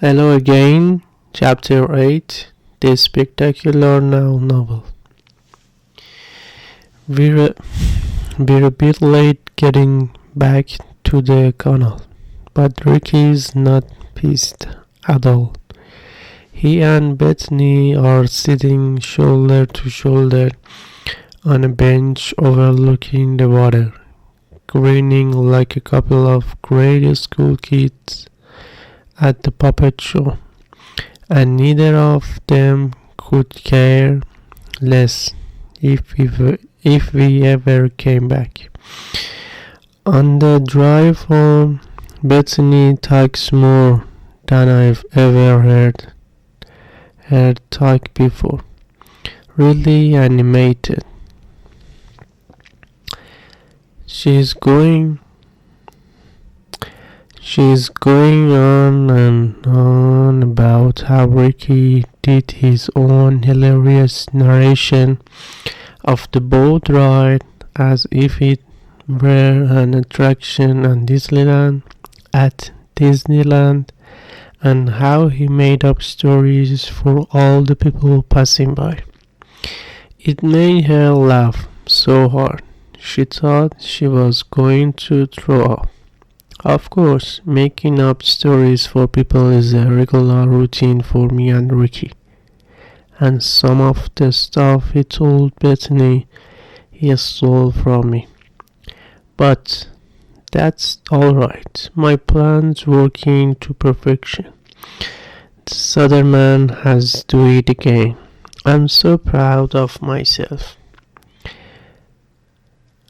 Hello again, Chapter 8, The Spectacular Now Novel. We're a bit late getting back to the canal, but Ricky is not pissed at all. He and Bethany are sitting shoulder to shoulder on a bench overlooking the water, grinning like a couple of grade school kids at the puppet show, and neither of them could care less if we ever came back. On the drive home, Bethany talks more than I've ever heard her talk before. Really animated. She's going on and on about how Ricky did his own hilarious narration of the boat ride as if it were an attraction at Disneyland, and how he made up stories for all the people passing by. It made her laugh so hard she thought she was going to throw up. Of course, making up stories for people is a regular routine for me and Ricky, and some of the stuff he told Bethany he stole from me. But that's alright, my plan's working to perfection. This other man has to it again. I'm so proud of myself.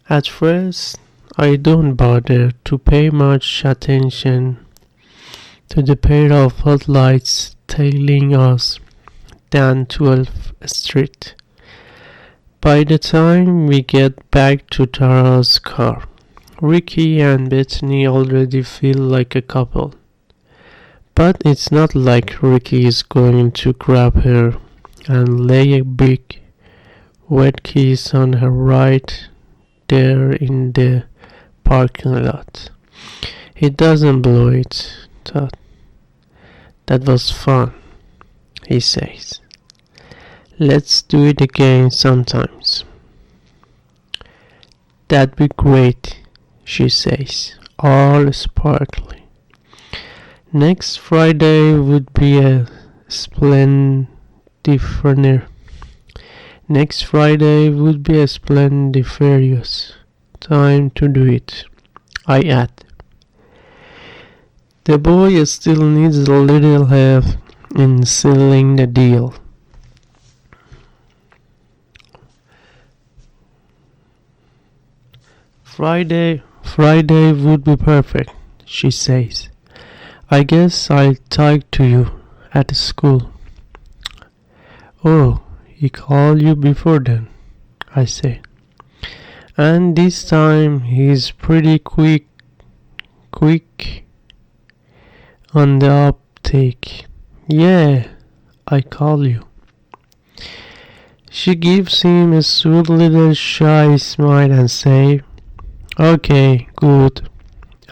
At first, I don't bother to pay much attention to the pair of floodlights tailing us down 12th Street. By the time we get back to Tara's car, Ricky and Bethany already feel like a couple. But it's not like Ricky is going to grab her and lay a big wet kiss on her right there in the parking lot. He doesn't blow it. That was fun, he says. Let's do it again sometimes. That'd be great, she says, all sparkly. Next Friday would be a splendiferous time to do it, I add. The boy still needs a little help in sealing the deal. Friday would be perfect, she says. I guess I'll talk to you at school. Oh, he called you before then, I say. And this time he's pretty quick on the uptake. Yeah, I call you. She gives him a sweet little shy smile and say, okay, good,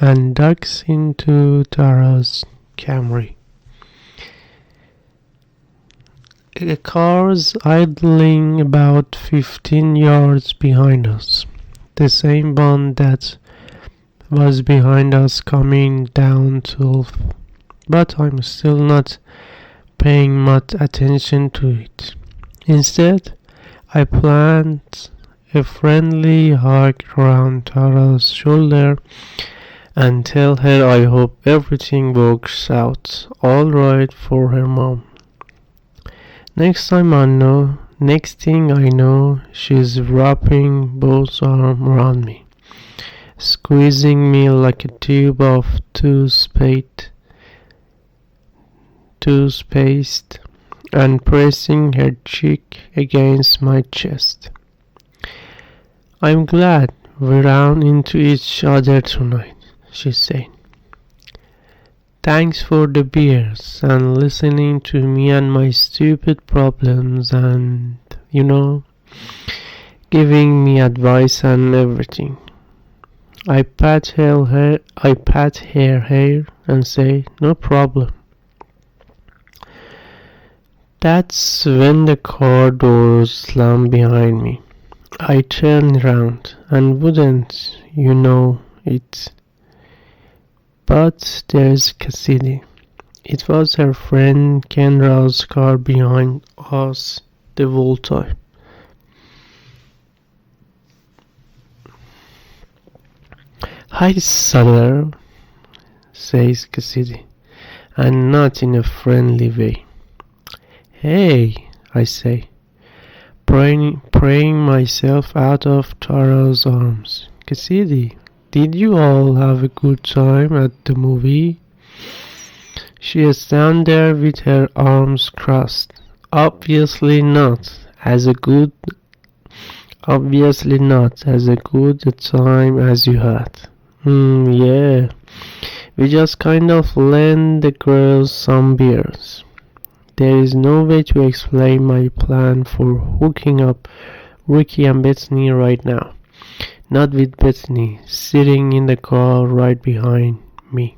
and ducks into Tara's Camry. A car's idling about 15 yards behind us. The same one that was behind us coming down 12th, but I'm still not paying much attention to it. Instead, I plant a friendly hug around Tara's shoulder and tell her I hope everything works out all right for her mom. Next thing I know, she's wrapping both arms around me, squeezing me like a tube of toothpaste, and pressing her cheek against my chest. I'm glad we ran into each other tonight, she said. Thanks for the beers and listening to me and my stupid problems and, giving me advice and everything. I pat her hair and say, no problem. That's when the car doors slammed behind me. I turned round, and wouldn't you know it, but there's Cassidy. It was her friend Kendra's car behind us the whole time. "Hi, Sutter," says Cassidy, and not in a friendly way. "Hey," I say, praying myself out of Tara's arms. "Cassidy, did you all have a good time at the movie?" She stands there with her arms crossed. Obviously not as a good a time as you had. Yeah. We just kind of lent the girls some beers. There is no way to explain my plan for hooking up Ricky and Bethany right now. Not with Bethany sitting in the car right behind me.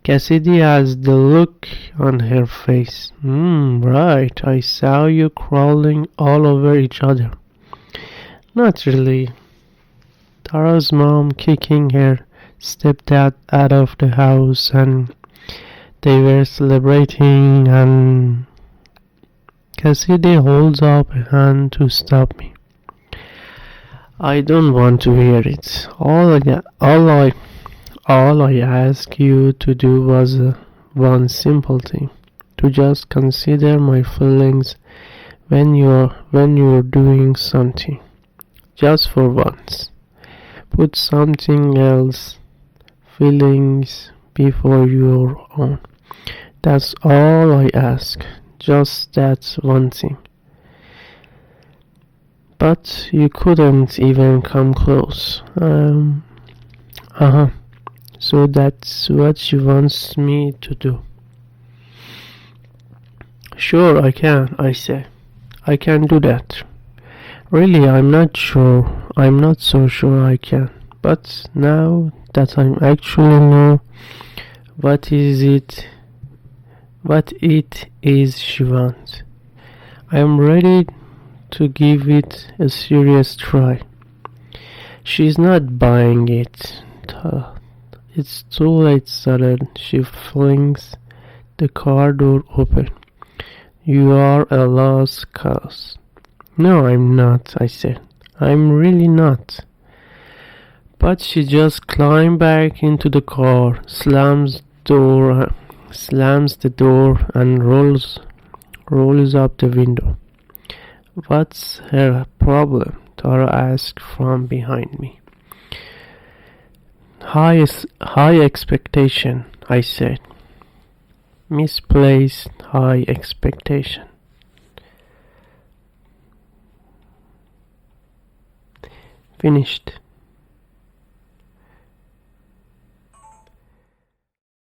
Cassidy has the look on her face. Right, I saw you crawling all over each other. Not really. Tara's mom kicking her stepdad out of the house, and they were celebrating, and Cassidy holds up a hand to stop me. I don't want to hear it. All I asked you to do was one simple thing: to just consider my feelings when you're doing something. Just for once. Put something else feelings before your own. That's all I ask. Just that one thing. But you couldn't even come close. So that's what she wants me to do. Sure, I can, I say. I can do that. Really, I'm not so sure I can. But now that I actually know what it is she wants, I am ready to give it a serious try. She's not buying it. It's too late, Sarah. She flings the car door open. You are a lost cause. No, I'm not, I said. I'm really not. But she just climbed back into the car, slams the door, and rolls up the window. What's her problem? Tara asked from behind me. High expectation, I said. Misplaced high expectation. Finished.